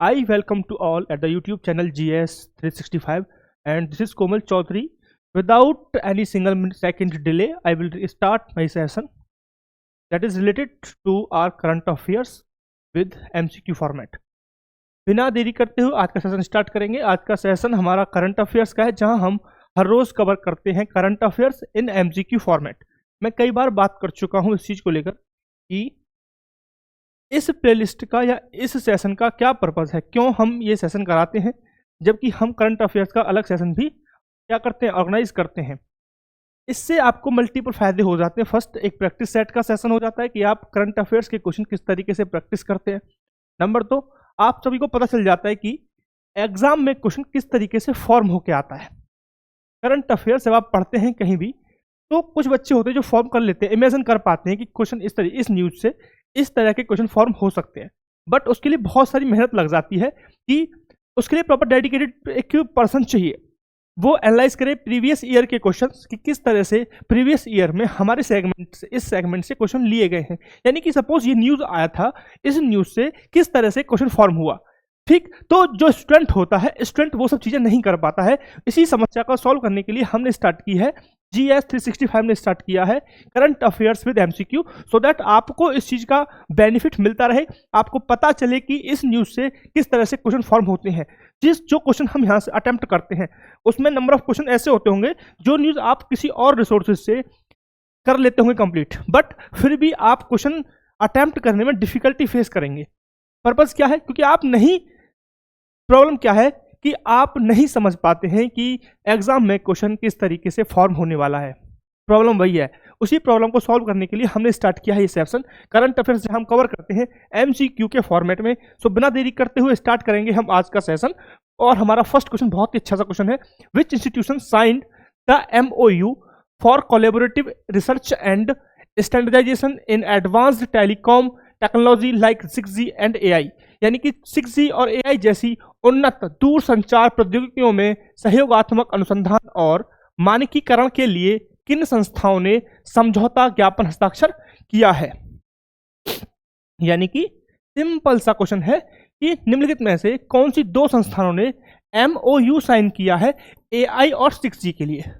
I welcome to all at the YouTube channel GS 365 and this is Komal Chaudhary. Without any single second delay, I will start my session that is related to our current affairs with MCQ format. बिना देरी करते हुए आज का session start करेंगे। आज का session हमारा करंट अफेयर्स का है, जहां हम हर रोज कवर करते हैं current affairs in MCQ format. मैं कई बार बात कर चुका हूं इस चीज को लेकर कि इस प्लेलिस्ट का या इस सेशन का क्या पर्पस है, क्यों हम ये सेशन कराते हैं, जबकि हम करंट अफेयर्स का अलग सेशन भी क्या करते हैं, ऑर्गेनाइज करते हैं। इससे आपको मल्टीपल फायदे हो जाते हैं। फर्स्ट, एक प्रैक्टिस सेट का सेशन हो जाता है कि आप करंट अफेयर्स के क्वेश्चन किस तरीके से प्रैक्टिस करते हैं। नंबर 2, आप सभी को पता चल जाता है कि एग्जाम में क्वेश्चन किस तरीके से फॉर्म होके आता है। करंट अफेयर्स जब आप पढ़ते हैं कहीं भी, तो कुछ बच्चे होते हैं जो फॉर्म कर लेते हैं, इमेजिन कर पाते हैं कि क्वेश्चन इस न्यूज से इस तरह के क्वेश्चन फॉर्म हो सकते हैं, बट उसके लिए बहुत सारी मेहनत लग जाती है कि उसके लिए प्रॉपर डेडिकेटेड एक पर्सन चाहिए। वो एनालाइज करे प्रीवियस ईयर के क्वेश्चंस कि किस तरह से प्रीवियस ईयर में हमारे सेगमेंट से, इस सेगमेंट से क्वेश्चन लिए गए हैं। यानी कि सपोज ये न्यूज आया था, इस न्यूज से किस तरह से क्वेश्चन फॉर्म हुआ। ठीक, तो जो स्टूडेंट होता है, स्टूडेंट वो सब चीजें नहीं कर पाता है। इसी समस्या को सॉल्व करने के लिए हमने स्टार्ट की है, GS 365 ने स्टार्ट किया है current affairs with MCQ, so that आपको इस चीज का बेनिफिट मिलता रहे, आपको पता चले कि इस न्यूज से किस तरह से क्वेश्चन फॉर्म होते हैं। जो क्वेश्चन हम यहाँ से अटेम्प्ट करते हैं उसमें नंबर ऑफ क्वेश्चन ऐसे होते होंगे जो न्यूज आप किसी और रिसोर्सेज से कर लेते होंगे कंप्लीट, बट फिर भी आप क्वेश्चन अटेम्प्ट करने में डिफिकल्टी फेस करेंगे। पर्पस क्या है? क्योंकि आप नहीं, प्रॉब्लम क्या है कि आप नहीं समझ पाते हैं कि एग्जाम में क्वेश्चन किस तरीके से फॉर्म होने वाला है। प्रॉब्लम वही है। उसी प्रॉब्लम को सॉल्व करने के लिए हमने स्टार्ट किया है ये सेशन करंट अफेयर्स, हम कवर करते हैं MCQ के फॉर्मेट में। सो बिना देरी करते हुए स्टार्ट करेंगे हम आज का सेशन। और हमारा फर्स्ट क्वेश्चन बहुत ही अच्छा सा क्वेश्चन है। Which institution signed the MOU for collaborative research and standardization in advanced telecom technology like 6G and AI। यानी कि 6G और AI जैसी उन्नत दूर संचार प्रौद्योगिकियों में सहयोगात्मक अनुसंधान और मानकीकरण के लिए किन संस्थाओं ने समझौता ज्ञापन हस्ताक्षर किया है। यानी कि सिंपल सा क्वेश्चन है कि निम्नलिखित में से कौन सी दो संस्थानों ने MOU साइन किया है AI और 6G के लिए।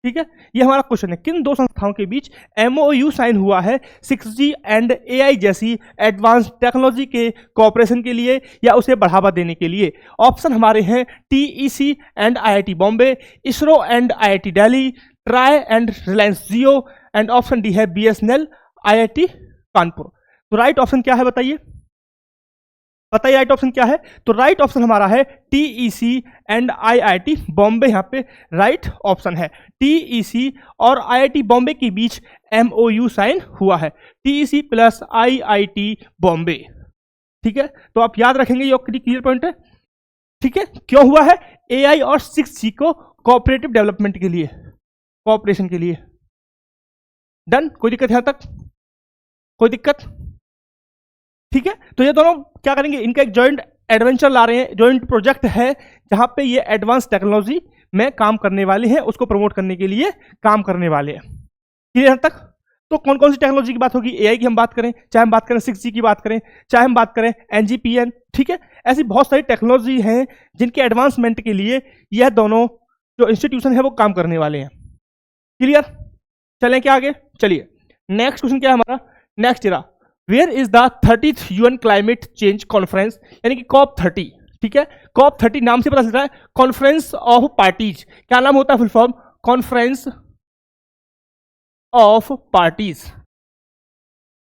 ठीक है, ये हमारा क्वेश्चन है, किन दो संस्थाओं के बीच MOU साइन हुआ है 6G एंड AI जैसी एडवांस टेक्नोलॉजी के कोऑपरेशन के लिए या उसे बढ़ावा देने के लिए। ऑप्शन हमारे हैं TEC and IIT Bombay, ISRO and IIT Delhi, try and Reliance Jio, and option D है BSNL IIT कानपुर। तो राइट ऑप्शन क्या है बताइए, बताइए राइट ऑप्शन क्या है। तो राइट ऑप्शन हमारा है TEC एंड IIT बॉम्बे। यहाँ पे राइट ऑप्शन है TEC और IIT बॉम्बे के बीच MOU साइन हुआ है, TEC प्लस IIT बॉम्बे। ठीक है, तो आप याद रखेंगे, ये क्लियर पॉइंट है। ठीक है, क्यों हुआ है? AI और 6G को कोऑपरेटिव डेवलपमेंट के लिए, कोऑपरेशन के लिए। डन, कोई दिक्कत यहां तक? कोई दिक्कत? ठीक है, तो ये दोनों क्या करेंगे, इनका एक जॉइंट एडवेंचर ला रहे हैं, जॉइंट प्रोजेक्ट है जहां पे ये एडवांस टेक्नोलॉजी में काम करने वाले हैं, उसको प्रमोट करने के लिए काम करने वाले हैं। क्लियर यहां तक? तो कौन कौन सी टेक्नोलॉजी की बात होगी? AI की हम बात करें, चाहे हम बात करें 6G की बात करें, चाहे हम बात करें NGPN। ठीक है, ऐसी बहुत सारी टेक्नोलॉजी हैं जिनके एडवांसमेंट के लिए यह दोनों जो इंस्टीट्यूशन है वो काम करने वाले हैं। क्लियर? चलें क्या आगे? चलिए, नेक्स्ट क्वेश्चन क्या है हमारा। Next era, where is the 30th UN climate change conference, यानी कि COP30। ठीक है, COP30 नाम से पता चल रहा है कॉन्फ्रेंस ऑफ पार्टीज। क्या नाम होता है full form? Conference of parties,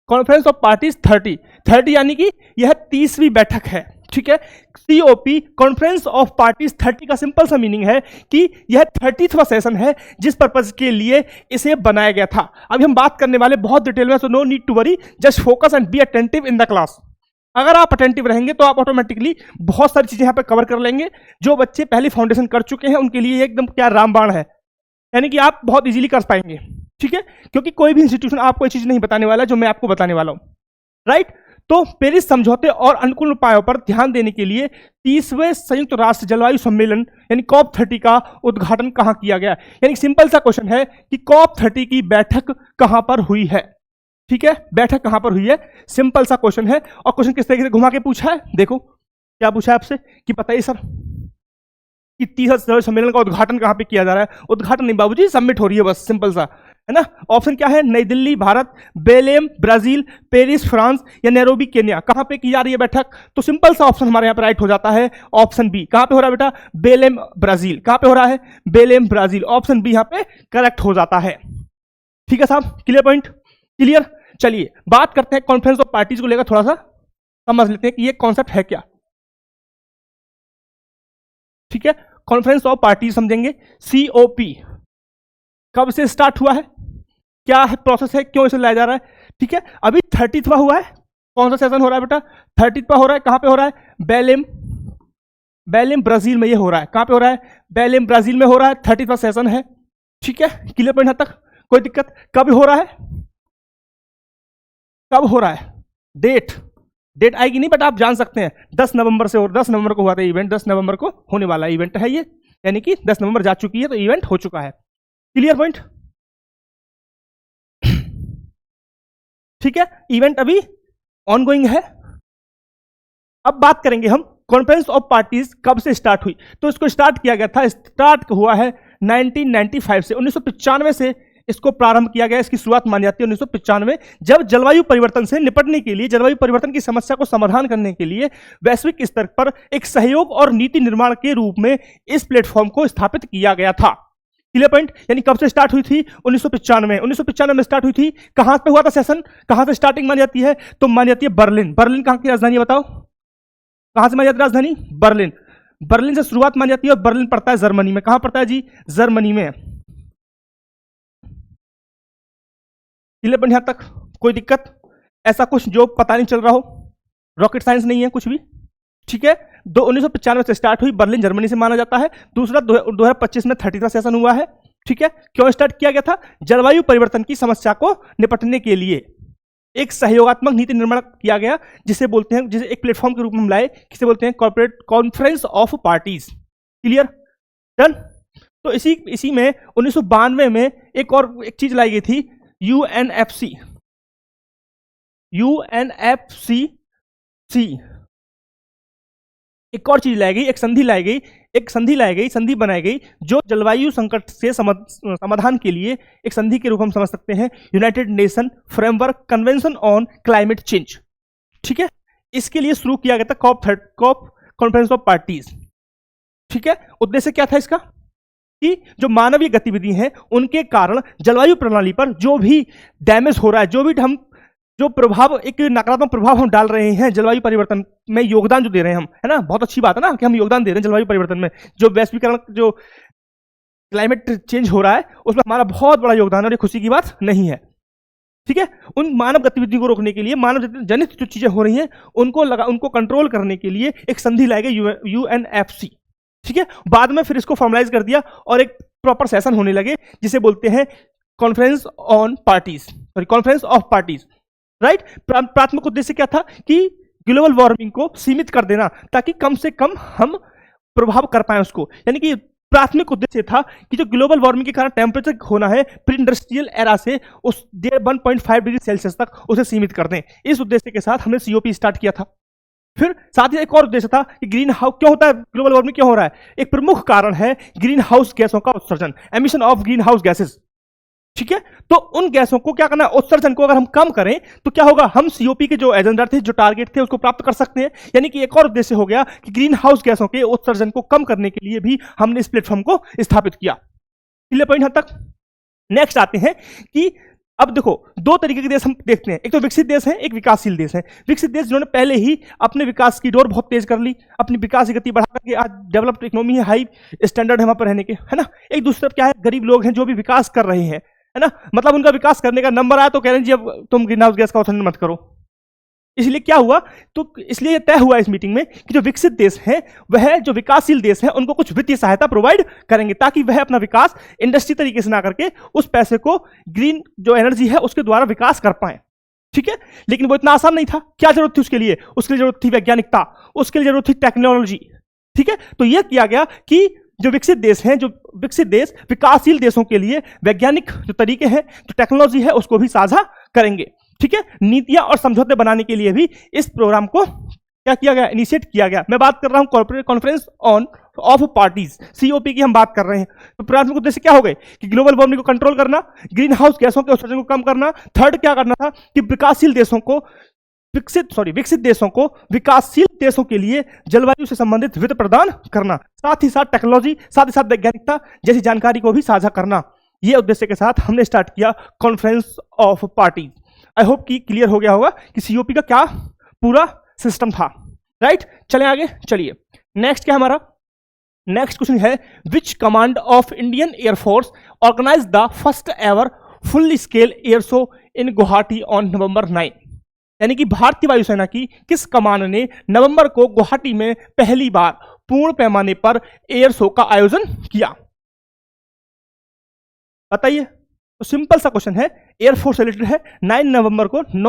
conference of parties 30 यानी कि यह 30वीं बैठक है। ठीक है, COP कॉन्फ्रेंस ऑफ पार्टीज 30 का सिंपल सा मीनिंग है कि यह 30वां सेशन है जिस पर्पज के लिए इसे बनाया गया था। अभी हम बात करने वाले बहुत डिटेल में, so no need to worry, just focus and be attentive in the class. अगर आप अटेंटिव रहेंगे तो आप ऑटोमेटिकली बहुत सारी चीजें यहाँ पे कवर कर लेंगे। जो बच्चे पहली फाउंडेशन कर चुके हैं उनके लिए एकदम क्या रामबाण है, यानी कि आप बहुत इजीली कर पाएंगे। ठीक है, क्योंकि कोई भी इंस्टीट्यूशन आपको ये चीज नहीं बताने वाला जो मैं आपको बताने वाला हूं। राइट, तो पेरिस समझौते और अनुकूल उपायों पर ध्यान देने के लिए 30वें संयुक्त राष्ट्र जलवायु सम्मेलन यानी COP30 का उद्घाटन कहां किया गया। यानी सिंपल सा क्वेश्चन है कि COP30 की बैठक कहां पर हुई है। ठीक है, बैठक कहां पर हुई है, सिंपल सा क्वेश्चन है। और क्वेश्चन किस तरीके से घुमा के पूछा है, देखो क्या पूछा है आपसे कि बताइए सर कि 30 सम्मेलन का उद्घाटन कहाँ पे किया जा रहा है? उद्घाटन नहीं बाबूजी, सबमिट हो रही है बस, सिंपल सा है ना। ऑप्शन क्या है? नई Delhi Bharat, बेलेम Brazil, Paris France या नैरोबी केन्या। कहाँ पे की जा रही है बैठक? तो सिंपल सा ऑप्शन हमारे यहाँ पे राइट हो जाता है, ऑप्शन बी। कहाँ पे हो रहा है बेटा? बेलेम ब्राजील। कहाँ पे हो रहा है? बेलेम ब्राजील। ऑप्शन बी यहाँ पे करेक्ट हो जाता है। ठीक है साहब, क्लियर पॉइंट? क्लियर। चलिए बात करते हैं कॉन्फ्रेंस ऑफ पार्टीज को लेकर, थोड़ा सा समझ लेते हैं कि ये कॉन्सेप्ट है क्या। ठीक है, कॉन्फ्रेंस ऑफ पार्टी समझेंगे। सीओपी कब से स्टार्ट हुआ है, क्या है प्रोसेस है, क्यों इसे लाया जा रहा है? ठीक है, अभी 30वां हुआ है। कौन सा सेशन हो रहा है बेटा? 30वां हो रहा है। कहां पे हो रहा है? बेलेम ब्राजील में ये हो रहा है। कहां पे हो रहा है? बेलेम ब्राजील में हो रहा है। 30वां सेशन है। ठीक है, क्लियर पॉइंट तक कोई दिक्कत? कब हो रहा है? कब हो रहा है? डेट आएगी नहीं, बट आप जान सकते हैं 10 नवंबर से, और 10 नवंबर को हुआ था इवेंट, 10 नवंबर को होने वाला इवेंट है ये, यानी कि 10 नवंबर जा चुकी है तो इवेंट हो चुका है। Clear point? ठीक है, इवेंट अभी ऑनगोइंग है। अब बात करेंगे हम कॉन्फ्रेंस ऑफ पार्टीज कब से स्टार्ट हुई। तो इसको स्टार्ट किया गया था, स्टार्ट हुआ है 1995 से, 1995 से इसको प्रारंभ किया गया। इसकी शुरुआत मानी जाती है 1995, जब जलवायु परिवर्तन से निपटने के लिए, जलवायु परिवर्तन की समस्या को समाधान करने के लिए वैश्विक स्तर पर एक सहयोग और नीति निर्माण के रूप में इस प्लेटफॉर्म को स्थापित किया गया था। Clear point? यानी कब से स्टार्ट हुई थी? 1995 में स्टार्ट हुई थी। कहां पे हुआ था सेशन? कहां से स्टार्टिंग मानी जाती है? तो मानी जाती है बर्लिन। बर्लिन कहां की राजधानी है बताओ? कहां से मानी जाती है राजधानी? बर्लिन। बर्लिन से शुरुआत मानी जाती है, और बर्लिन पड़ता है जर्मनी में। कहां पड़ता है जी? जर्मनी में। क्लियर पॉइंट यहां तक? कोई दिक्कत? ऐसा कुछ जो पता नहीं चल रहा हो? रॉकेट साइंस नहीं है कुछ भी। ठीक है, 1995 से स्टार्ट हुई, बर्लिन जर्मनी से माना जाता है। दूसरा 2025 में 30वां सेशन हुआ है। ठीक है, क्यों स्टार्ट किया गया था? जलवायु परिवर्तन की समस्या को निपटने के लिए एक सहयोगात्मक नीति निर्माण किया गया, जिसे बोलते हैं, जिसे एक प्लेटफॉर्म के रूप में हम लाए, किसे बोलते हैं? Corporate conference of parties. Clear? Done. तो इसी में 1992 में एक और एक चीज लाई गई थी, यूएनएफसी। एक और चीज लाई गई, एक संधि लाई गई, संधि बनाई गई, जो जलवायु संकट से समाधान के लिए एक संधि के रूप में समझ सकते हैं, United nation framework convention on climate change. ठीक है, इसके लिए शुरू किया गया था कॉप कॉन्फ्रेंस ऑफ पार्टीज। ठीक है, उद्देश्य क्या था इसका? कि जो मानवीय गतिविधि हैं उनके कारण जलवायु प्रणाली पर जो भी डैमेज हो रहा है, जो प्रभाव, एक नकारात्मक प्रभाव हम डाल रहे हैं जलवायु परिवर्तन में, योगदान जो दे रहे हैं हम, है ना, बहुत अच्छी बात है ना कि हम योगदान दे रहे हैं जलवायु परिवर्तन में। जो वैश्वीकरण, जो क्लाइमेट चेंज हो रहा है, उसमें हमारा बहुत बड़ा योगदान है, और ये खुशी की बात नहीं है। ठीक है, उन मानव गतिविधियों को रोकने के लिए, मानव जनित जो चीजें हो रही हैं उनको कंट्रोल करने के लिए एक संधि लाई गई, यूएनएफसी। ठीक है, बाद में फिर इसको फॉर्मलाइज कर दिया और एक प्रॉपर सेशन होने लगे, जिसे बोलते हैं conference on parties, sorry conference of parties. Right. प्राथमिक उद्देश्य क्या था? कि ग्लोबल वार्मिंग को सीमित कर देना, ताकि कम से कम हम प्रभाव कर पाए उसको। यानी कि प्राथमिक उद्देश्य था कि जो ग्लोबल वार्मिंग के कारण टेम्परेचर होना है प्री इंडस्ट्रियल एरा से, उस 1.5 डिग्री सेल्सियस तक उसे सीमित कर दें। इस उद्देश्य के साथ हमने सीओपी स्टार्ट किया था। फिर साथ ही एक और उद्देश्य था कि ग्रीन हाउस क्यों होता है, ग्लोबल वार्मिंग क्यों हो रहा है? एक प्रमुख कारण है ग्रीन हाउस गैसों का उत्सर्जन, emission of green house gases. ठीक है, तो उन गैसों को क्या करना है? उत्सर्जन को अगर हम कम करें तो क्या होगा? हम सीओपी के जो एजेंडा थे, जो टारगेट थे, उसको प्राप्त कर सकते हैं। यानी कि एक और उद्देश्य हो गया कि ग्रीन हाउस गैसों के उत्सर्जन को कम करने के लिए भी हमने इस प्लेटफॉर्म को स्थापित किया। क्लियर पॉइंट हद तक? नेक्स्ट आते हैं कि अब देखो, दो तरीके के देश हम देखते हैं, एक तो विकसित देश है, एक विकासशील देश है। विकसित देश जिन्होंने पहले ही अपने विकास की डोर बहुत तेज कर ली, अपनी विकास की गति बढ़ा करके आज डेवलप्ड इकोनॉमी है, हाई स्टैंडर्ड है वहां पर रहने के, है ना। एक दूसरे क्या है, गरीब लोग हैं जो भी विकास कर रहे हैं, है ना, मतलब उनका विकास करने का नंबर आया तो कह रहे हैं जी अब तुम ग्रीन हाउस गैस का उत्सर्जन मत करो। इसलिए क्या हुआ? तो इसलिए तय हुआ इस मीटिंग में कि जो विकसित देश हैं, वह जो विकासशील देश हैं, उनको कुछ वित्तीय सहायता प्रोवाइड करेंगे, ताकि वह अपना विकास इंडस्ट्री तरीके से ना करके उस पैसे को ग्रीन जो एनर्जी है उसके द्वारा विकास कर पाए। ठीक है, लेकिन वो इतना आसान नहीं था। क्या जरूरत थी उसके लिए? उसके लिए जरूरत थी वैज्ञानिकता, उसके लिए जरूरत थी टेक्नोलॉजी। ठीक है, तो यह किया गया कि जो विकसित देश हैं, जो विकसित देश विकासशील देशों के लिए वैज्ञानिक जो तरीके हैं, जो टेक्नोलॉजी है, उसको भी साझा करेंगे। ठीक है, नीतियां और समझौते बनाने के लिए भी इस प्रोग्राम को क्या किया गया, इनिशिएट किया गया। मैं बात कर रहा हूं corporate conference on off parties, COP की हम बात कर रहे हैं। तो प्राथमिक उद्देश्य क्या हो गए कि ग्लोबल वार्मिंग को कंट्रोल करना, ग्रीन हाउस गैसों के उत्सर्जन को कम करना। थर्ड क्या करना था कि विकासशील देशों को विकसित देशों को विकासशील देशों के लिए जलवायु से संबंधित वित्त प्रदान करना, साथ ही साथ टेक्नोलॉजी, साथ ही साथ वैज्ञानिकता जैसी जानकारी को भी साझा करना। ये उद्देश्य के साथ हमने स्टार्ट किया conference of parties. I hope कि क्लियर हो गया होगा कि सीओपी का क्या पूरा सिस्टम था, राइट। चलें आगे, चलिए नेक्स्ट क्या हमारा नेक्स्ट क्वेश्चन है, which command of Indian air force organize the first ever full scale air show in Guwahati on November 9। यानी कि भारतीय वायुसेना की किस कमान ने नवंबर को गुवाहाटी में पहली बार पूर्ण पैमाने पर एयर शो का आयोजन किया, बताइए। तो सिंपल सा क्वेश्चन है, एयरफोर्स रिलेटेड है। 9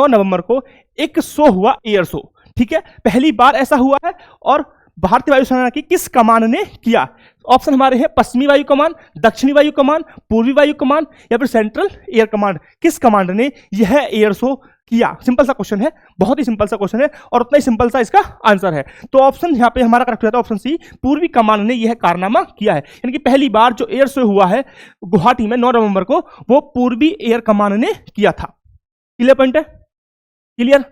नवंबर को एक शो हुआ, एयर शो, ठीक है, पहली बार ऐसा हुआ है। और भारतीय वायुसेना की किस कमान ने किया? ऑप्शन हमारे हैं पश्चिमी वायु कमान, दक्षिणी वायु कमान, पूर्वी वायु कमान या फिर सेंट्रल एयर कमांड। किस कमांड ने यह एयर शो किया? सिंपल सा क्वेश्चन है, बहुत ही सिंपल सा क्वेश्चन है और उतना ही सिंपल सा इसका आंसर है। तो ऑप्शन यहाँ पे हमारा करेक्ट हो जाता है ऑप्शन सी, पूर्वी कमान ने यह कारनामा किया है। यानी कि पहली बार जो एयर शो हुआ है गुवाहाटी में 9 नवंबर को, वो पूर्वी एयर कमान ने किया था। क्लियर पॉइंट है? क्लियर,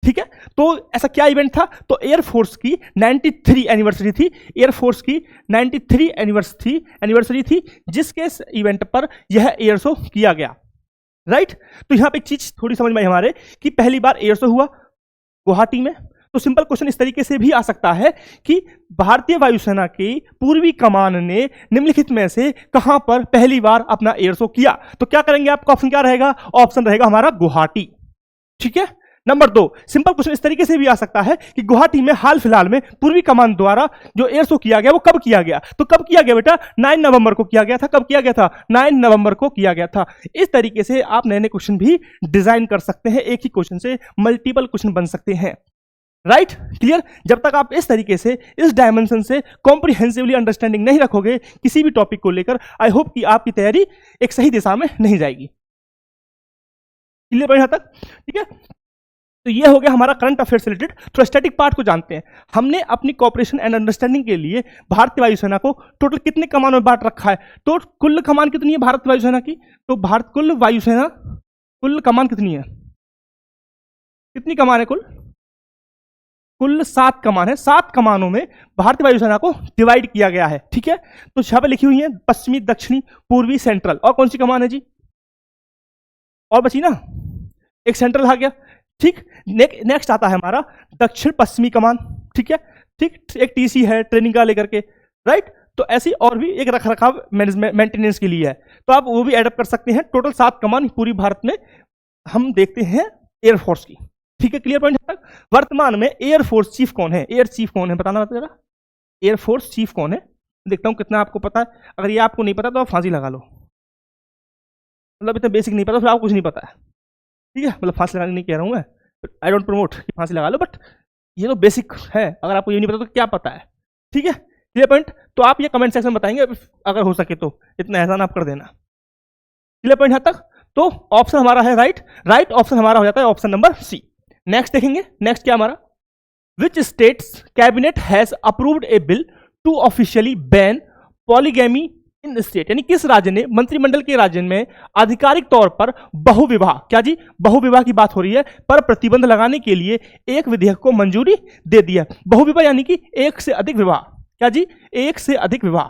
ठीक है। तो ऐसा क्या इवेंट था? तो एयरफोर्स की 93 एनिवर्सरी थी, एयरफोर्स की 93 एनिवर्सरी थी जिसके इवेंट पर यह एयर शो किया गया, राइट। तो यहां पे एक चीज थोड़ी समझ में आई हमारे कि पहली बार एयर शो हुआ गुवाहाटी में। तो सिंपल क्वेश्चन इस तरीके से भी आ सकता है कि भारतीय वायुसेना की पूर्वी कमान ने निम्नलिखित में से कहां पर पहली बार अपना एयर शो किया? तो क्या करेंगे, आपका ऑप्शन क्या रहेगा? ऑप्शन रहेगा हमारा गुवाहाटी, ठीक है। नंबर 2, सिंपल क्वेश्चन इस तरीके से भी आ सकता है कि गुवाहाटी में हाल फिलहाल में पूर्वी कमान द्वारा जो एयर शो किया गया वो कब किया गया? तो कब किया गया बेटा? 9 नवंबर को किया गया था। कब किया गया था? 9 नवंबर को किया गया था। इस तरीके से आप नए नए क्वेश्चन भी डिजाइन कर सकते हैं, एक ही क्वेश्चन से मल्टीपल क्वेश्चन बन सकते हैं, राइट। क्लियर? जब तक आप इस तरीके से, इस डायमेंशन से कॉम्प्रिहेंसिवली अंडरस्टैंडिंग नहीं रखोगे किसी भी टॉपिक को लेकर, आई होप कि आपकी तैयारी एक सही दिशा में नहीं जाएगी। क्लियर यहां तक? ठीक है। तो ये हो गया हमारा करंट अफेयर से रिलेटेड। तो स्टैटिक पार्ट को जानते हैं। हमने अपनी कॉपरेशन एंड अंडरस्टैंडिंग के लिए भारतीय वायुसेना को टोटल कितने कमानों में बांट रखा है? तो कुल कमान कितनी है भारतीय वायुसेना की? तो भारत कुल वायुसेना कुल कमान कितनी है? कितनी कमान है? कुल 7 कमान है। 7 कमानों में भारतीय वायुसेना को डिवाइड किया गया है, ठीक है। तो यहां पर लिखी हुई है पश्चिमी, दक्षिणी, पूर्वी, सेंट्रल। और कौन सी कमान है जी? और बची ना, एक सेंट्रल आ गया, ठीक। नेक्स्ट आता है हमारा दक्षिण पश्चिमी कमान, ठीक है, ठीक। एक टीसी है ट्रेनिंग का लेकर के, राइट। तो ऐसी और भी एक रख रखाव मेंटेनेंस के लिए है, तो आप वो भी एडअप कर सकते हैं। टोटल 7 कमान पूरी भारत में हम देखते हैं एयरफोर्स की, ठीक है। क्लियर पॉइंट तक? वर्तमान में एयरफोर्स चीफ कौन है? एयर चीफ कौन है बताना जरा। एयरफोर्स चीफ कौन है? देखता हूं कितना आपको पता है। अगर ये आपको नहीं पता तो आप फांसी लगा लो, मतलब इतना बेसिक नहीं पता फिर आपको कुछ नहीं पता है, ठीक है। मतलब फांसी लगाने नहीं कह रहा हूं मैं, आई डोंट प्रमोट कि फांसी लगा लो, बट ये तो बेसिक है। अगर आपको ये नहीं पता तो क्या पता है, ठीक है। Clear point? तो आप ये कमेंट सेक्शन में बताएंगे अगर हो सके तो, इतना एहसान आप कर देना। क्लियर पॉइंट यहां तक? तो ऑप्शन हमारा है राइट ऑप्शन हमारा हो जाता है ऑप्शन नंबर सी। नेक्स्ट देखेंगे, नेक्स्ट क्या हमारा, which states cabinet has approved a bill to officially ban polygamy in state. यानी किस राज्य ने, मंत्रिमंडल के राज्य में आधिकारिक तौर पर बहुविवाह, क्या जी, बहुविवाह की बात हो रही है, पर प्रतिबंध लगाने के लिए एक विधेयक को मंजूरी दे दी है। बहुविवाह यानी कि एक से अधिक विवाह, क्या जी, एक से अधिक विवाह,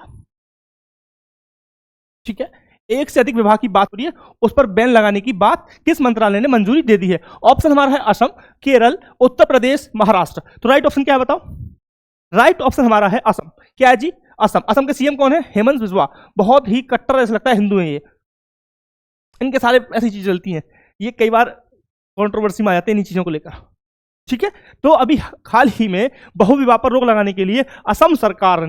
ठीक है। एक से अधिक विवाह की बात हो रही है, उस पर बैन लगाने की बात किस मंत्रालय ने मंजूरी दे दी है? ऑप्शन हमारा है असम, केरल, उत्तर प्रदेश, महाराष्ट्र। तो राइट ऑप्शन क्या है बताओ? राइट ऑप्शन हमारा है असम। क्या है जी? असम। असम के सीएम कौन है? हेमंत बिस्वा। बहुत ही कट्टर ऐसा लगता है हिंदू है ये, इनके सारे ऐसी चीजें चलती हैं, ये कई बार कंट्रोवर्सी में आ जाते हैं इन चीजों को लेकर, ठीक है। तो अभी हाल ही में बहुविवाह पर रोक लगाने के लिए असम सरकार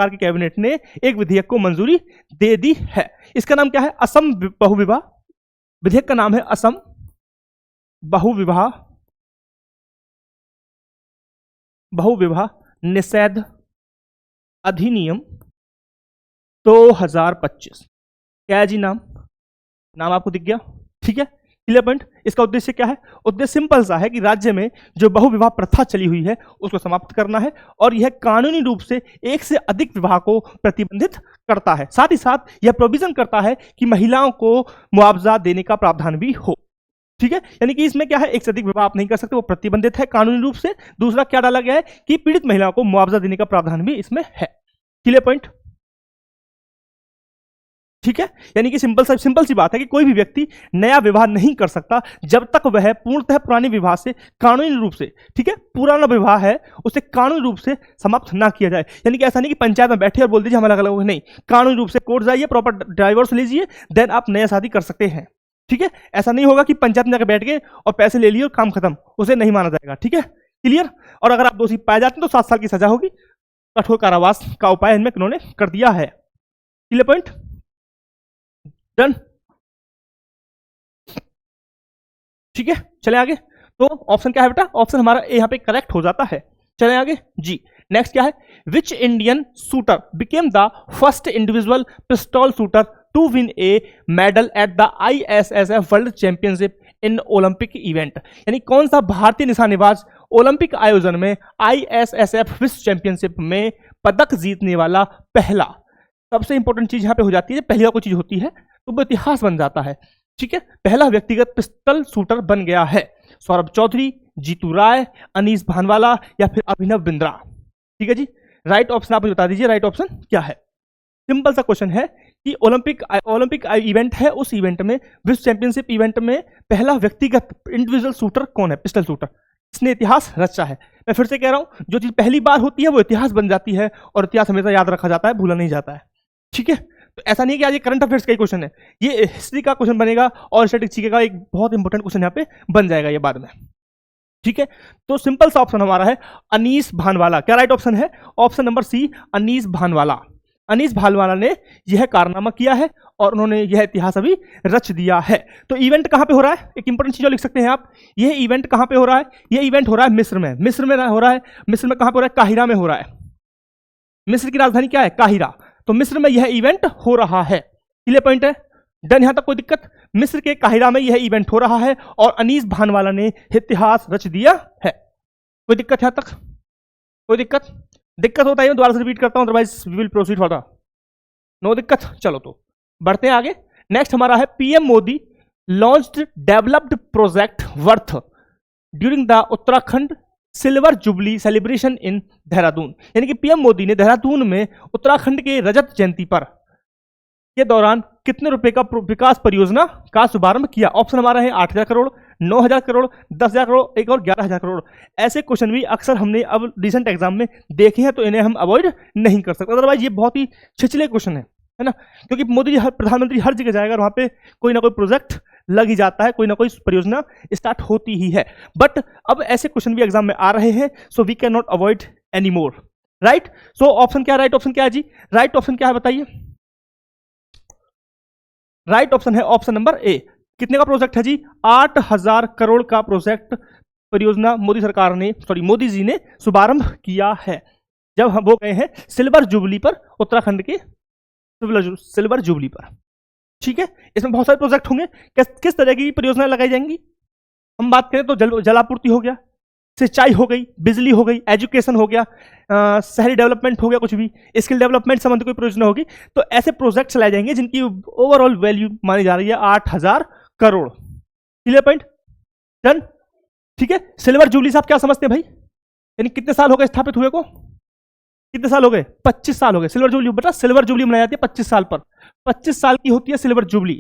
की कैबिनेट ने एक विधेयक को मंजूरी दे दी है। इसका नाम क्या है? असम बहुविवाह, विधेयक का नाम है असम बहुविवाह निषेध अधिनियम 2025। क्या है जी नाम आपको दिख गया, ठीक है। Clear point. इसका उद्देश्य क्या है? उद्देश्य सिंपल सा है कि राज्य में जो बहुविवाह प्रथा चली हुई है उसको समाप्त करना है, और यह कानूनी रूप से एक से अधिक विवाह को प्रतिबंधित करता है। साथ ही साथ यह प्रोविजन करता है कि महिलाओं को मुआवजा देने का प्रावधान भी हो। ठीक है, यानी कि इसमें क्या है, एक से अधिक विवाह आप नहीं कर सकते, वो प्रतिबंधित है कानूनी रूप से। दूसरा क्या डाला गया है कि पीड़ित महिलाओं को मुआवजा देने का प्रावधान भी इसमें है। Clear point. ठीक है, यानी कि सिंपल सी बात है कि कोई भी व्यक्ति नया विवाह नहीं कर सकता जब तक वह पूर्णतः पुराने विवाह से कानूनी रूप से, ठीक है, पुराना विवाह है उसे कानूनी रूप से समाप्त ना किया जाए। यानी कि ऐसा नहीं कि पंचायत में बैठे और बोल दीजिए हम अलग अलग हो, नहीं, कानूनी रूप से कोर्ट जाइए, प्रॉपर डाइवोर्स लीजिए, देन आप नया शादी कर सकते हैं। ठीक है, ऐसा नहीं होगा कि पंचायत में जाकर बैठ गए और पैसे ले लिए और काम खत्म, उसे नहीं माना जाएगा। ठीक है, क्लियर। और अगर आप दोषी पाए जाते हैं तो 7 साल की सजा होगी, कठोर कारावास का उपाय इनमें इन्होंने कर दिया है। Clear point, done. ठीक है, चले आगे। तो ऑप्शन क्या है बेटा? ऑप्शन हमारा यहां पे करेक्ट हो जाता है। चले आगे जी। नेक्स्ट क्या है? Which Indian shooter became the first individual pistol shooter to win a medal at the ISSF world championship in Olympic event? यानी कौन सा भारतीय निशानेबाज ओलंपिक आयोजन में ISSF विश्व चैंपियनशिप में पदक जीतने वाला पहला? सबसे इंपॉर्टेंट चीज यहां पे हो जाती है, पहली कोई चीज होती है तो वो इतिहास बन जाता है। ठीक है, पहला व्यक्तिगत पिस्टल शूटर बन गया है सौरभ चौधरी, जीतू राय, अनीस भानवाला या फिर अभिनव बिंद्रा। ठीक है जी, राइट ऑप्शन आप बता दीजिए, राइट ऑप्शन क्या है? सिंपल सा क्वेश्चन है कि ओलंपिक इवेंट है, उस इवेंट में, विश्व चैंपियनशिप इवेंट में पहला व्यक्तिगत इंडिविजुअल शूटर कौन है? Pistol shooter. इसने इतिहास रचा है। मैं फिर से कह रहा हूं, जो चीज पहली बार होती है वो इतिहास बन जाती है, और इतिहास हमेशा याद रखा जाता है, भूला नहीं जाता है। ठीक है, तो ऐसा नहीं है कि आज ये करंट अफेयर्स का ही क्वेश्चन है, ये हिस्ट्री का क्वेश्चन बनेगा और स्टैटिस्टिक्स का एक बहुत इंपॉर्टेंट क्वेश्चन यहाँ पे बन जाएगा ये बाद में। ठीक है, तो सिंपल सा ऑप्शन हमारा है अनीस भानवाला। क्या राइट ऑप्शन है? Option number C, Anish Bhanwala. Anish Bhanwala ने यह कारनामा किया है और उन्होंने यह इतिहास अभी रच दिया है। तो इवेंट कहां पे हो रहा है? एक इंपॉर्टेंट चीज लिख सकते हैं आप, यह इवेंट कहां पे हो रहा है? यह इवेंट हो रहा है मिस्र में। मिस्र में हो रहा है। मिस्र में कहां पे हो रहा है? काहिरा में हो रहा है। मिस्र की राजधानी क्या है? काहिरा। तो मिस्र में यह इवेंट हो रहा है। क्लियर पॉइंट है, डन। यहां तक कोई दिक्कत? मिस्र के काहिरा में यह इवेंट हो रहा है और अनीस भानवाला ने इतिहास रच दिया है। कोई दिक्कत यहां तक? कोई दिक्कत? दिक्कत होता है मैं दोबारा से रिपीट करता हूं, otherwise we will proceed for the no दिक्कत। चलो तो बढ़ते हैं आगे। नेक्स्ट हमारा है PM Modi launched developed project worth during the Uttarakhand silver jubilee celebration in Dehradun. यानी कि पीएम मोदी ने देहरादून में उत्तराखंड के रजत जयंती पर के दौरान कितने रुपए का विकास परियोजना का शुभारंभ किया? ऑप्शन हमारा है 8,000 करोड़, 9,000 करोड़, 10,000 करोड़, एक और 11,000 करोड़। ऐसे क्वेश्चन भी अक्सर हमने अब रिसेंट एग्जाम में देखे हैं, तो इन्हें हम अवॉइड नहीं कर सकते। अदरवाइज ये बहुत ही छिछले क्वेश्चन है ना, क्योंकि मोदी जी प्रधानमंत्री हर जगह जाएगा, वहां पे कोई ना कोई प्रोजेक्ट लग ही जाता है, कोई ना कोई परियोजना स्टार्ट होती ही है। बट अब ऐसे क्वेश्चन भी एग्जाम में आ रहे हैं, so we can not avoid any more. Right, so option क्या है? राइट ऑप्शन क्या है जी? राइट ऑप्शन क्या है बताइए? राइट ऑप्शन है ऑप्शन नंबर ए। कितने का प्रोजेक्ट है जी? 8,000 करोड़ का प्रोजेक्ट परियोजना मोदी सरकार ने, मोदी जी ने शुभारंभ किया है जब हम वो गए हैं सिल्वर जुबली पर, उत्तराखंड के सिल्वर जुबली पर। ठीक है, इसमें बहुत सारे प्रोजेक्ट होंगे। किस तरह की परियोजनाएं लगाई जाएंगी? हम बात करें तो जलापूर्ति हो गया, सिंचाई हो गई, बिजली हो गई, एजुकेशन हो गया, शहरी डेवलपमेंट हो गया, कुछ भी स्किल डेवलपमेंट संबंधी कोई परियोजना होगी, तो ऐसे प्रोजेक्ट चलाए जाएंगे जिनकी ओवरऑल वैल्यू मानी जा रही है 8,000 करोड़। Clear point, done. ठीक है, सिल्वर जुबली साहब क्या समझते हैं भाई? यानी कितने साल हो गए स्थापित हुए को? कितने साल हो गए? 25 साल हो गए। सिल्वर जुबली बेटा, सिल्वर जुबली मनाई जाती है 25 साल पर। 25 साल की होती है सिल्वर जुबली।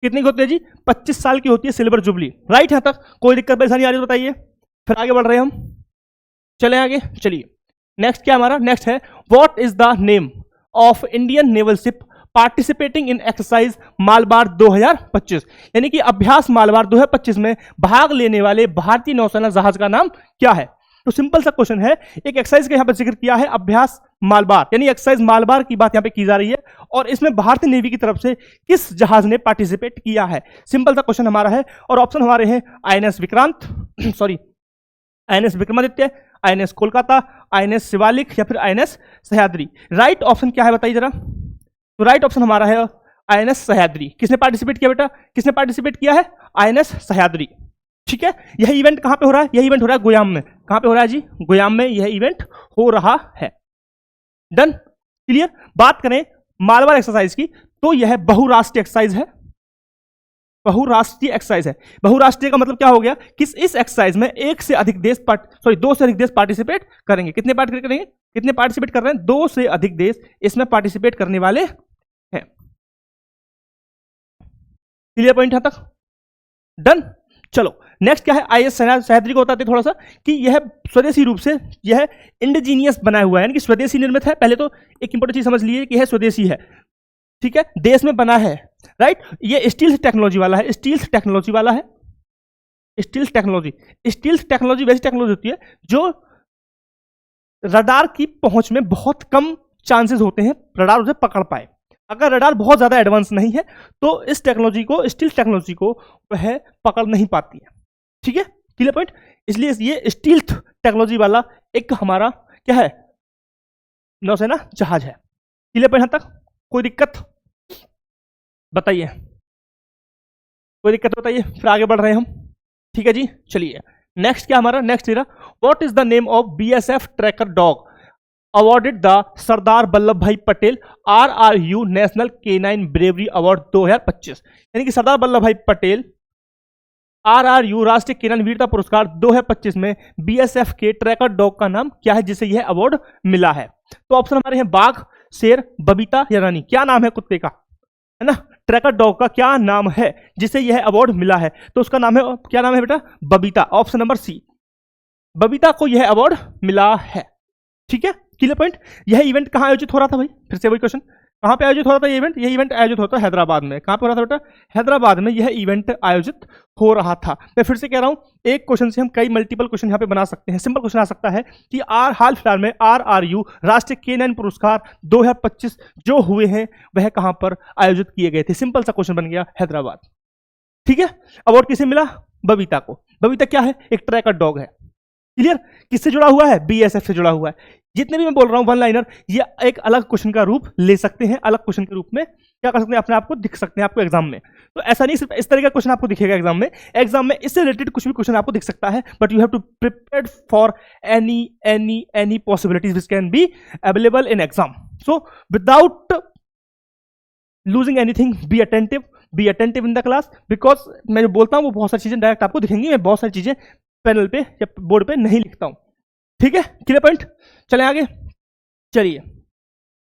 कितनी की होती है जी? 25 साल की होती है सिल्वर जुबली। राइट, यहां तक कोई दिक्कत परेशानी आ रही है तो बताइए, फिर आगे बढ़ रहे हैं हम। चले आगे, चलिए। नेक्स्ट क्या हमारा? नेक्स्ट है what is the name of Indian naval ship participating in exercise Malabar 2025? यानी कि अभ्यास मालबार 2025 में भाग लेने वाले भारतीय नौसेना जहाज का नाम क्या है? तो सिंपल सा क्वेश्चन है, एक एक्सरसाइज का यहां पर जिक्र किया है, अभ्यास मालबार, यानी एक्सरसाइज मालबार की बात यहां पे की जा रही है, और इसमें भारतीय नेवी की तरफ से किस जहाज ने पार्टिसिपेट किया है? सिंपल सा क्वेश्चन हमारा है, और ऑप्शन हमारे हैं INS Vikrant, INS Vikramaditya, INS Kolkata, INS Shivalik या फिर INS सह्याद्री। राइट ऑप्शन क्या है बताइए जरा? तो राइट ऑप्शन हमारा है INS सह्याद्री। किसने पार्टिसिपेट किया बेटा? किसने पार्टिसिपेट किया है? INS सह्याद्री। ठीक है, यह इवेंट कहां पे हो रहा है? यह इवेंट हो रहा है गुयाम में। कहां पे हो रहा है जी? गुयाम में यह इवेंट हो रहा है। Done, clear. बात करें मालवार एक्सरसाइज की, तो यह बहुराष्ट्रीय एक्सरसाइज है। बहुराष्ट्रीय एक्सरसाइज है। बहुराष्ट्रीय का मतलब क्या हो गया कि इस एक्सरसाइज में एक से अधिक देश दो से अधिक देश पार्टिसिपेट करेंगे। कितने पार्टिसिपेट कर रहे हैं? 2 से अधिक देश इसमें पार्टिसिपेट करने वाले हैं। क्लियर पॉइंट यहां तक? डन। चलो नेक्स्ट क्या है? INS सह्याद्री को बताते थोड़ा सा कि यह स्वदेशी रूप से यह इंडिजीनियस बनाया हुआ है, यानी कि स्वदेशी निर्मित है। पहले तो एक इंपॉर्टेंट चीज समझ लीजिए कि यह स्वदेशी है, ठीक है, देश में बना है, राइट। ये स्टील टेक्नोलॉजी वाला है, स्टील टेक्नोलॉजी वाला है। स्टील टेक्नोलॉजी वैसी टेक्नोलॉजी होती है जो रडार की पहुंच में बहुत कम चांसेस होते हैं रडार उसे पकड़ पाए। अगर रडार बहुत ज्यादा एडवांस नहीं है तो इस टेक्नोलॉजी को, स्टील टेक्नोलॉजी को वह पकड़ नहीं पाती है। ठीक है, क्लियर पॉइंट। इसलिए ये स्टील टेक्नोलॉजी वाला एक हमारा क्या है? नौसेना जहाज है। क्लियर पॉइंट यहां तक? कोई दिक्कत बताइए, कोई दिक्कत बताइए, फिर आगे बढ़ रहे हैं हम। ठीक है जी, चलिए नेक्स्ट क्या हमारा? नेक्स्ट इधर, what is the name of BSF tracker dog awarded the Sardar Vallabh Bhai Patel RRU national K9 bravery award 2025। यानी कि सरदार वल्लभ भाई पटेल RRU राष्ट्रीय केनन वीरता पुरस्कार 2025 में BSF के ट्रैकर डॉग का नाम क्या है जिसे यह अवार्ड मिला है? तो ऑप्शन हमारे हैं बाघ, शेर, बबीता या रानी। क्या नाम है कुत्ते का, है ना? ट्रैकर डॉग का क्या नाम है जिसे यह अवार्ड मिला है? तो उसका नाम है, क्या नाम है बेटा? Babita. Option number C, Babita को यह अवार्ड मिला है। ठीक है, क्लियर पॉइंट। यह इवेंट कहां आयोजित हो रहा था भाई? फिर से वही क्वेश्चन, कहां पे आयोजित हो रहा था ये इवेंट? ये इवेंट आयोजित होता है हैदराबाद में। कहां पे हो रहा था बेटा? हैदराबाद में यह इवेंट आयोजित हो रहा था। मैं फिर से कह रहा हूं, एक क्वेश्चन से हम कई मल्टीपल क्वेश्चन यहां पे बना सकते हैं। सिंपल क्वेश्चन आ सकता है कि हाल फिलहाल में RRU राष्ट्रीय K9 पुरस्कार 2025 जो हुए हैं वह कहां पर आयोजित किए गए थे? सिंपल सा क्वेश्चन बन गया, हैदराबाद। ठीक है, अवार्ड किसे मिला? बबीता को। बबीता क्या है? एक ट्रैकर डॉग है। क्लियर? किससे जुड़ा हुआ है? BSF से जुड़ा हुआ है। जितने भी मैं बोल रहा हूं वन लाइनर, ये एक अलग क्वेश्चन का रूप ले सकते हैं, अलग क्वेश्चन के रूप में क्या कर सकते हैं? अपने आप को दिख सकते हैं आपको एग्जाम में। तो ऐसा नहीं सिर्फ इस तरह का क्वेश्चन आपको दिखेगा एग्जाम में, एग्जाम में इससे रिलेटेड कुछ भी क्वेश्चन आपको दिख सकता है, but you have to prepare for any possibilities which can be available in exam. So without losing anything, be attentive in the class, because मैं जो बोलता हूं वो बहुत सारी चीजें डायरेक्ट आपको दिखेंगी, मैं बहुत सारी चीजें पैनल पे या बोर्ड पे नहीं लिखता हूं। ठीक है, क्लियर पॉइंट। चलें आगे, चलिए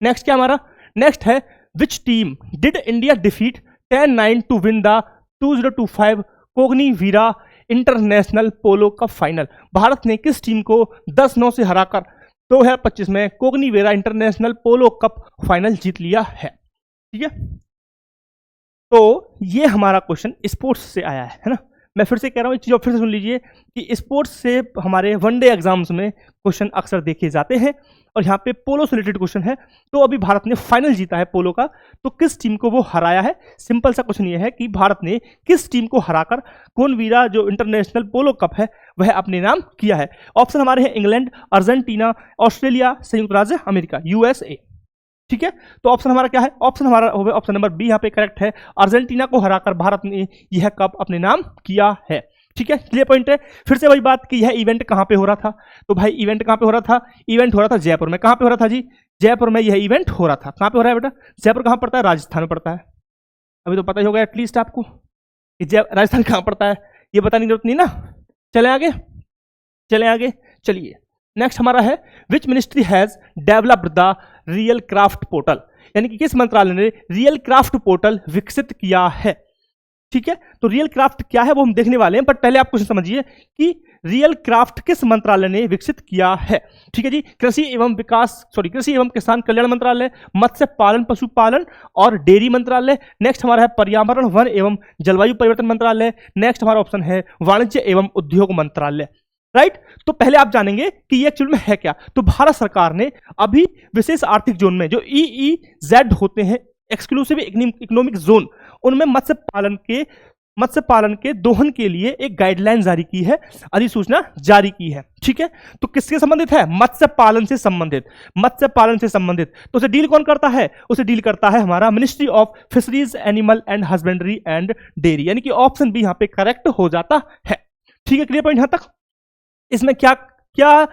नेक्स्ट क्या हमारा? नेक्स्ट है, which team did India defeat 10-9 to win the 2025 Cognivera international polo cup final? Bharat ने किस टीम को 10-9 से हराकर 2025 में Cognivera international polo cup final जीत लिया है? ठीक है, तो ये हमारा क्वेश्चन स्पोर्ट्स से आया है ना। मैं फिर से कह रहा हूं, एक चीज और फिर से सुन लीजिए कि स्पोर्ट्स से हमारे वनडे एग्जाम्स में क्वेश्चन अक्सर देखे जाते हैं और यहाँ पे पोलो से रिलेटेड क्वेश्चन है। तो अभी भारत ने फाइनल जीता है पोलो का, तो किस टीम को वो हराया है? सिंपल सा क्वेश्चन ये है कि भारत ने किस टीम को हराकर कोनवीरा जो इंटरनेशनल पोलो कप है वह अपने नाम किया है? ऑप्शन हमारे हैं इंग्लैंड, अर्जेंटीना, ऑस्ट्रेलिया, संयुक्त राज्य अमेरिका, USA। ठीक है, तो ऑप्शन हमारा क्या है? ऑप्शन हमारा होगा ऑप्शन नंबर बी, यहाँ पे करेक्ट है। अर्जेंटीना को हराकर भारत ने यह कप अपने नाम किया है। ठीक है, क्लियर पॉइंट है। फिर से वही बात कि यह इवेंट कहां पे हो रहा था? तो भाई इवेंट कहां पे हो रहा था? इवेंट हो रहा था जयपुर में। कहां पे हो रहा था जी? जयपुर में यह इवेंट हो रहा था। कहां पे हो रहा है बेटा? जयपुर कहां पड़ता है? राजस्थान में पड़ता है। अभी तो पता ही होगा एटलीस्ट आपको कि राजस्थान कहां पड़ता है, ये बताने की जरूरत नहीं ना। चले आगे, चलिए नेक्स्ट हमारा है, which ministry has developed the real craft portal? यानी कि किस मंत्रालय ने रियल क्राफ्ट पोर्टल विकसित किया है? ठीक है, तो रियल क्राफ्ट क्या है वो हम देखने वाले हैं, बट पहले आप क्वेश्चन समझिए कि रियल क्राफ्ट किस मंत्रालय ने विकसित किया है। ठीक है जी, कृषि एवं किसान कल्याण मंत्रालय, मत्स्य पालन पशुपालन और डेयरी मंत्रालय। नेक्स्ट हमारा है पर्यावरण वन एवं जलवायु परिवर्तन मंत्रालय। नेक्स्ट हमारा ऑप्शन है वाणिज्य एवं उद्योग मंत्रालय। राइट, तो पहले आप जानेंगे कि ये एक्चुअल में है क्या। तो भारत सरकार ने अभी विशेष आर्थिक जोन में जो EEZ होते हैं, एक्सक्लूसिव इकोनॉमिक जोन, उनमें मत्स्य पालन के मत्स्य पालन के दोहन के लिए एक गाइडलाइन जारी की है, अधिसूचना जारी की है। ठीक है, तो किसके संबंधित है? मत्स्य पालन से संबंधित। मत्स्य पालन से संबंधित तो उसे डील कौन करता है? उसे डील करता है हमारा ministry of fisheries, animal and husbandry and dairy, यानी कि ऑप्शन बी यहां पे करेक्ट हो जाता है। ठीक है, क्लियर पॉइंट यहां तक? इसमें क्या क्या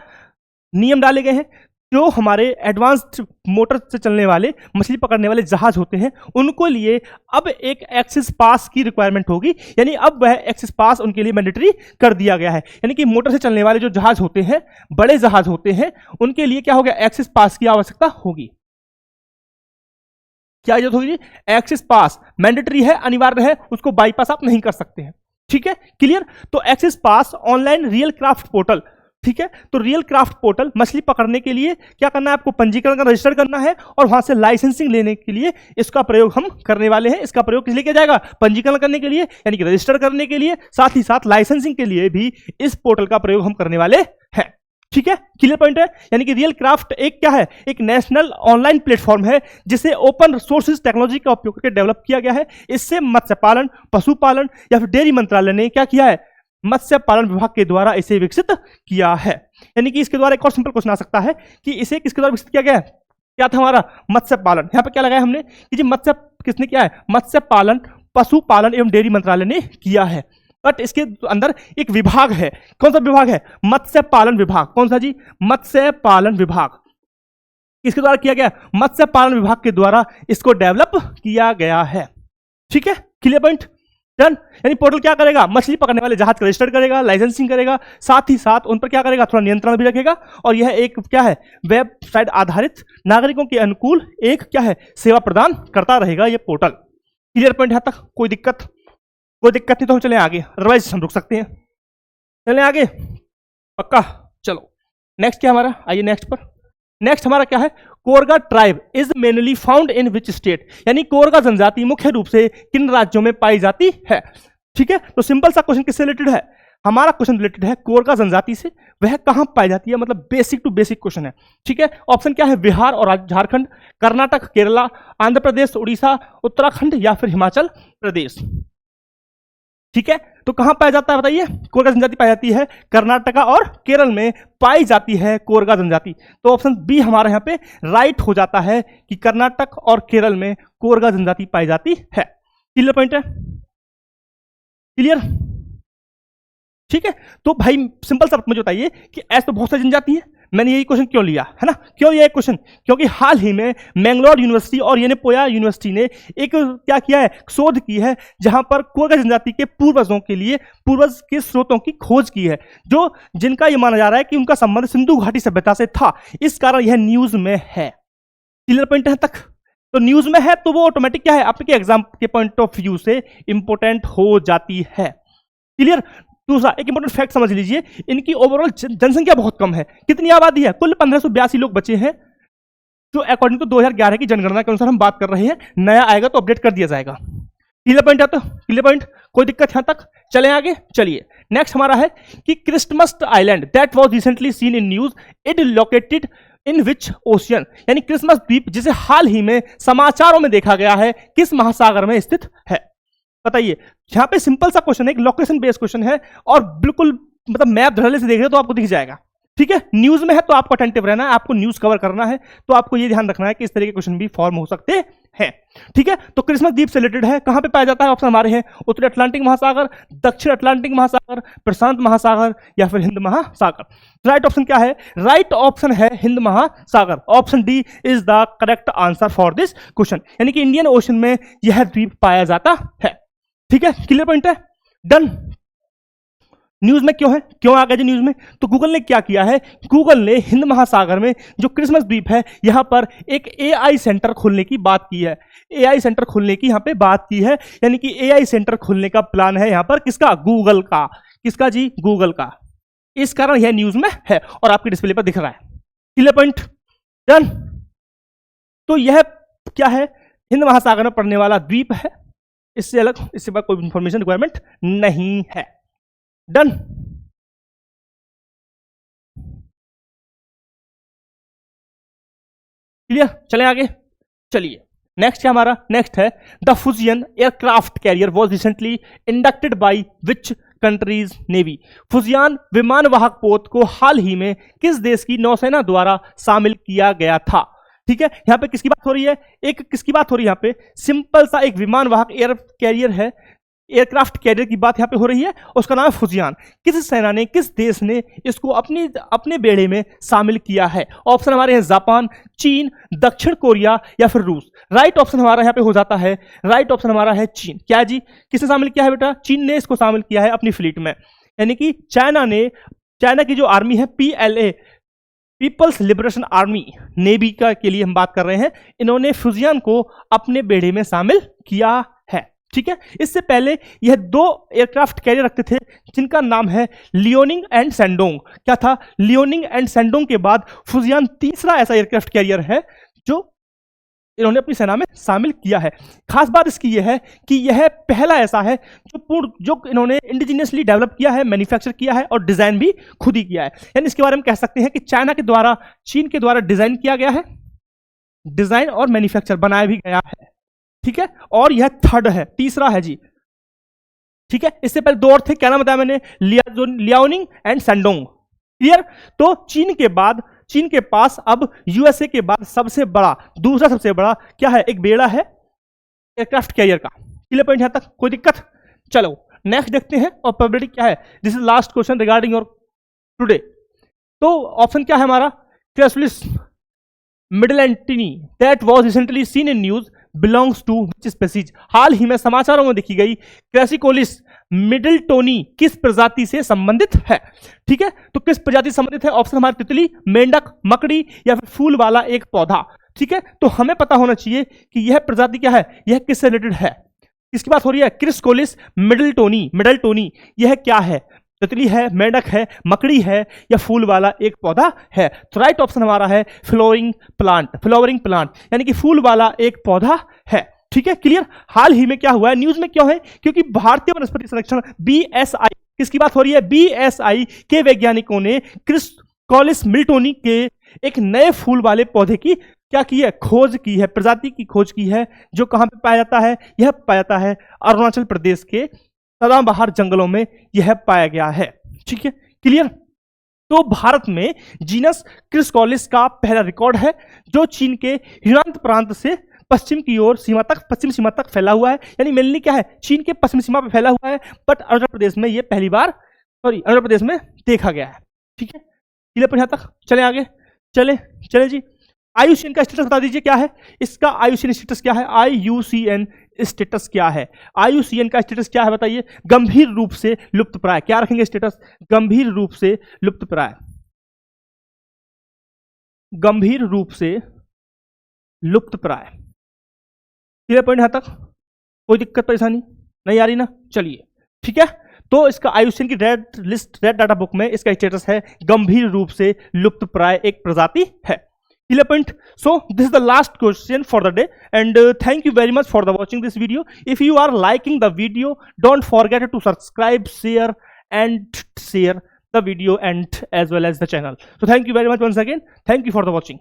नियम डाले गए हैं? जो हमारे एडवांस्ड मोटर से चलने वाले मछली पकड़ने वाले जहाज होते हैं उनको लिए अब एक एक्सेस पास की रिक्वायरमेंट होगी, यानी अब वह एक्सेस पास उनके लिए मैंडेटरी कर दिया गया है। यानी कि मोटर से चलने वाले जो जहाज होते हैं, बड़े जहाज होते हैं, उनके लिए क्या हो गया? एक्सेस पास की आवश्यकता होगी। क्या जरूरत होगी? एक्सेस पास मैंडेटरी है, अनिवार्य है, उसको बाईपास आप नहीं कर सकते हैं। ठीक है, क्लियर? तो एक्सेस पास ऑनलाइन रियल क्राफ्ट पोर्टल। ठीक है, तो रियल क्राफ्ट पोर्टल मछली पकड़ने के लिए क्या करना है? आपको पंजीकरण का रजिस्टर करना है और वहां से लाइसेंसिंग लेने के लिए इसका प्रयोग हम करने वाले हैं। इसका प्रयोग किस लिए किया जाएगा? पंजीकरण करने के लिए, यानी कि रजिस्टर करने के लिए, साथ ही साथ लाइसेंसिंग के लिए भी इस पोर्टल का प्रयोग हम करने वाले हैं। ठीक है, क्लियर पॉइंट है? यानी कि रियल क्राफ्ट एक क्या है? एक नेशनल ऑनलाइन प्लेटफॉर्म है जिसे ओपन रिसोर्सेज टेक्नोलॉजी का उपयोग करके डेवलप किया गया है। इससे मत्स्य पालन, पशुपालन या फिर डेयरी मंत्रालय ने क्या किया है? मत्स्य पालन विभाग के द्वारा इसे विकसित किया है। यानी कि इसके द्वारा एक और सिंपल क्वेश्चन आ सकता है कि इसे किसके द्वारा विकसित किया गया है? क्या था हमारा? मत्स्य पालन। यहां पे क्या लगाया हमने कि जी मत्स्य किसने किया है? मत्स्य पालन, पशुपालन एवं डेयरी मंत्रालय ने किया है। बट इसके अंदर एक विभाग है। कौन सा विभाग है? मत्स्य पालन विभाग। कौन सा जी? मत्स्य पालन विभाग। किसके द्वारा किया गया? मत्स्य पालन विभाग के द्वारा इसको डेवलप किया गया है। ठीक है, क्लियर पॉइंट? डन। यानी पोर्टल क्या करेगा? मछली पकड़ने वाले जहाज का रजिस्टर करेगा, लाइसेंसिंग करेगा, साथ ही साथ उन पर क्या करेगा? थोड़ा नियंत्रण भी रखेगा। और यह एक क्या है? वेबसाइट आधारित नागरिकों के अनुकूल एक क्या है? सेवा प्रदान करता रहेगा ये पोर्टल। क्लियर पॉइंट यहां तक? कोई दिक्कत? कोई दिक्कत नहीं तो हम चले आगे, अदरवाइज हम रुक सकते हैं। चलें आगे, पक्का? चलो नेक्स्ट क्या हमारा? आइए नेक्स्ट पर। नेक्स्ट हमारा क्या है? Koraga tribe is mainly found in which state, यानी कोरगा जनजाति मुख्य रूप से किन राज्यों में पाई जाती है? ठीक है, तो सिंपल सा क्वेश्चन किससे रिलेटेड है? हमारा क्वेश्चन रिलेटेड है कोरगा जनजाति से। वह कहां पाई जाती है? मतलब बेसिक टू बेसिक क्वेश्चन है। ठीक है, ऑप्शन क्या है? बिहार और झारखंड, कर्नाटक, केरला, आंध्र प्रदेश, उड़ीसा, उत्तराखंड या फिर हिमाचल प्रदेश। ठीक है, तो कहां पाया जाता है बताइए? कोरगा जनजाति पाई जाती है कर्नाटका और केरल में पाई जाती है कोरगा जनजाति। तो ऑप्शन बी हमारे यहां पे राइट हो जाता है कि कर्नाटक और केरल में कोरगा जनजाति पाई जाती है। क्लियर पॉइंट है? क्लियर? ठीक है, तो भाई सिंपल सा मुझे बताइए कि ऐसे तो बहुत सारी जनजाति है, मैंने यही क्वेश्चन क्यों लिया है ना? क्यों लिया क्वेश्चन? क्योंकि हाल ही में मैंगलोर यूनिवर्सिटी और येनेपोया यूनिवर्सिटी ने एक क्या किया है? शोध की है जहां पर कोरगा जनजाति के पूर्वजों के लिए पूर्वज के स्रोतों की खोज की है, जो जिनका यह माना जा रहा है कि उनका संबंध सिंधु घाटी सभ्यता से था। इस कारण यह न्यूज में है। क्लियर पॉइंट है तक? तो न्यूज में है तो वो ऑटोमेटिक क्या है? आपके एग्जाम के पॉइंट ऑफ व्यू से इंपोर्टेंट हो जाती है। क्लियर? दूसरा एक इंपॉर्टेंट फैक्ट समझ लीजिए, इनकी ओवरऑल जनसंख्या बहुत कम है। कितनी आबादी है? कुल 1582 लोग बचे हैं, जो अकॉर्डिंग टू 2011 की जनगणना के अनुसार हम बात कर रहे हैं। नया आएगा तो अपडेट कर दिया जाएगा। क्लियर पॉइंट आता? Clear point? कोई दिक्कत यहां तक? चलें आगे। चलिए नेक्स्ट हमारा है कि Christmas island that was recently seen in news, it located in which ocean, यानी क्रिसमस द्वीप जिसे हाल ही में समाचारों में देखा गया है, किस महासागर में स्थित है? बताइए। यहां पे सिंपल सा क्वेश्चन है, एक लोकेशन बेस्ड क्वेश्चन है और बिल्कुल मतलब मैप धड़ल्ले से देख रहे हो तो आपको दिख जाएगा। ठीक है, न्यूज में है तो आपको अटेंटिव रहना है, आपको न्यूज कवर करना है, तो आपको ये ध्यान रखना है कि इस तरह के क्वेश्चन भी फॉर्म हो सकते हैं। ठीक है, तो क्रिसमस द्वीप से रिलेटेड है, कहां पे पाया जाता है? ऑप्शन हमारे हैं उत्तरी अटलांटिक महासागर, दक्षिण अटलांटिक महासागर, प्रशांत महासागर या फिर हिंद महासागर। राइट ऑप्शन क्या है? राइट ऑप्शन है हिंद महासागर। Option D is the correct answer for this question, यानी कि इंडियन ओशन में यह द्वीप पाया जाता है। ठीक है, क्लियर पॉइंट है? डन। न्यूज में क्यों है? क्यों आ गया जी न्यूज में? तो गूगल ने क्या किया है? गूगल ने हिंद महासागर में जो क्रिसमस द्वीप है यहां पर एक एआई सेंटर खोलने की बात की है। एआई सेंटर खोलने की यहां पे बात की है, यानी कि एआई सेंटर खोलने का प्लान है यहां पर। किसका? गूगल का। किसका जी? गूगल का। इस कारण यह न्यूज में है और आपके डिस्प्ले पर दिख रहा है। Clear point? डन। तो यह क्या है? हिंद महासागर में पड़ने वाला द्वीप है, इससे अलग इससे बाद कोई इंफॉर्मेशन रिक्वायरमेंट नहीं है। डन। क्लियर? चलें आगे। चलिए नेक्स्ट है हमारा, नेक्स्ट है the Fujian aircraft carrier was recently inducted by which country's navy. Fujian विमान वाहक पोत को हाल ही में किस देश की नौसेना द्वारा शामिल किया गया था। ठीक है, यहां पे किसकी बात हो रही है, एक किसकी बात हो रही है, यहां पे सिंपल सा एक विमान वाहक एयर कैरियर है, एयरक्राफ्ट कैरियर की बात यहां पे हो रही है, उसका नाम है फुजियान। किस सेना ने, किस देश ने इसको अपने बेड़े में शामिल किया है। ऑप्शन हमारे हैं जापान, चीन, दक्षिण कोरिया या फिर रूस। राइट ऑप्शन हमारा यहां पे हो जाता है, राइट ऑप्शन हमारा है चीन। क्या जी, किसने शामिल किया है बेटा, चीन ने इसको शामिल किया है अपनी फ्लीट में। यानी कि चाइना की जो आर्मी है PLA, People's Liberation Army, navy का के लिए हम बात कर रहे हैं, इन्होंने फुजियान को अपने बेड़े में शामिल किया है। ठीक है, इससे पहले यह 2 एयरक्राफ्ट कैरियर रखते थे जिनका नाम है लियोनिंग एंड सैंडोंग। क्या था, लियोनिंग एंड सैंडोंग के बाद फुजियान तीसरा ऐसा एयरक्राफ्ट कैरियर है जो इन्होंने अपनी सेना में शामिल किया है। खास बात इसकी यह है कि यह पहला ऐसा है जो इन्होंने इंडिजिनियसली डेवलप किया है, मैन्युफैक्चर किया है और डिजाइन भी खुद ही किया है। यानी इसके बारे में कह सकते हैं कि चीन के द्वारा डिजाइन किया गया है, डिजाइन और मैन्युफैक्चर बनाया भी गया है। ठीक है, और यह थर्ड है, तीसरा है जी। ठीक है, इससे पहले 2 और थे, क्या नाम बताया मैंने, लियाओनिंग एंड सैंडोंग। क्लियर। तो चीन के पास अब USA के बाद दूसरा सबसे बड़ा क्या है, एक बेड़ा है एयरक्राफ्ट कैरियर का। क्लियर पॉइंट यहां तक, कोई दिक्कत। चलो नेक्स्ट देखते हैं, और प्रोबेबिलिटी क्या है। This is last question regarding your today. तो ऑप्शन क्या है हमारा, क्रेसुलिस मिडलैंटिनी that was recently seen in news belongs to which species. हाल ही में समाचारों में देखी गई क्रेसिकोलिस मिडलटोनी किस प्रजाति से संबंधित है। ठीक है, तो किस प्रजाति से संबंधित है, ऑप्शन हमारे तितली, मेंढक, मकड़ी या फिर फूल वाला एक पौधा। ठीक है, तो हमें पता होना चाहिए कि यह प्रजाति क्या है, यह किससे रिलेटेड है, किसकी बात हो रही है, क्रिस्कोलिस मिडलटोनी। यह क्या है, तितली है, मेंढक है, मकड़ी है या फूल वाला एक पौधा है। तो राइट ऑप्शन हमारा है फ्लावरिंग प्लांट, यानी कि फूल वाला एक पौधा है। ठीक है, क्लियर। हाल ही में क्या हुआ है, न्यूज में क्यों है, क्योंकि भारतीय वनस्पति संरक्षण BSI, किसकी बात हो रही है, BSI के वैज्ञानिकों ने क्रिस्कोलिस मिडलटोनी के एक नए फूल वाले पौधे की क्या की है, खोज की है, प्रजाति की खोज की है, जो कहां पे पाया जाता है, यह पाया जाता है अरुणाचल प्रदेश के सदाबहार जंगलों में यह पाया गया है। ठीक है, क्लियर। तो भारत में जीनस क्रिस्कोलिस का पहला रिकॉर्ड है, जो चीन के यूनान प्रांत से पश्चिम सीमा तक फैला हुआ है। यानी मेनली क्या है, चीन के पश्चिम सीमा पर फैला हुआ है, बट अरुणाचल प्रदेश में यह पहली बार अरुणाचल प्रदेश में देखा गया है। ठीक है, क्लियर पर यहां तक। चले आगे, चले जी। IUCN का स्टेटस बता दीजिए क्या है, इसका IUCN स्टेटस क्या है, IUCN स्टेटस क्या है, IUCN का स्टेटस क्या है बताइए, गंभीर रूप से लुप्तप्राय। क्या रखेंगे स्टेटस, गंभीर रूप से लुप्तप्राय, गंभीर रूप से लुप्तप्राय। क्लियर पॉइंट यहां तक, कोई दिक्कत परेशानी नहीं आ रही ना, चलिए ठीक है। तो इसका IUCN की रेड डाटा बुक में इसका स्टेटस है गंभीर रूप से लुप्तप्राय एक प्रजाति है। Clear point. So this is the last question for the day, and thank you very much for the watching this video. If you are liking the video, don't forget to subscribe, share the video and as well as the channel. So thank you very much once again. Thank you for the watching.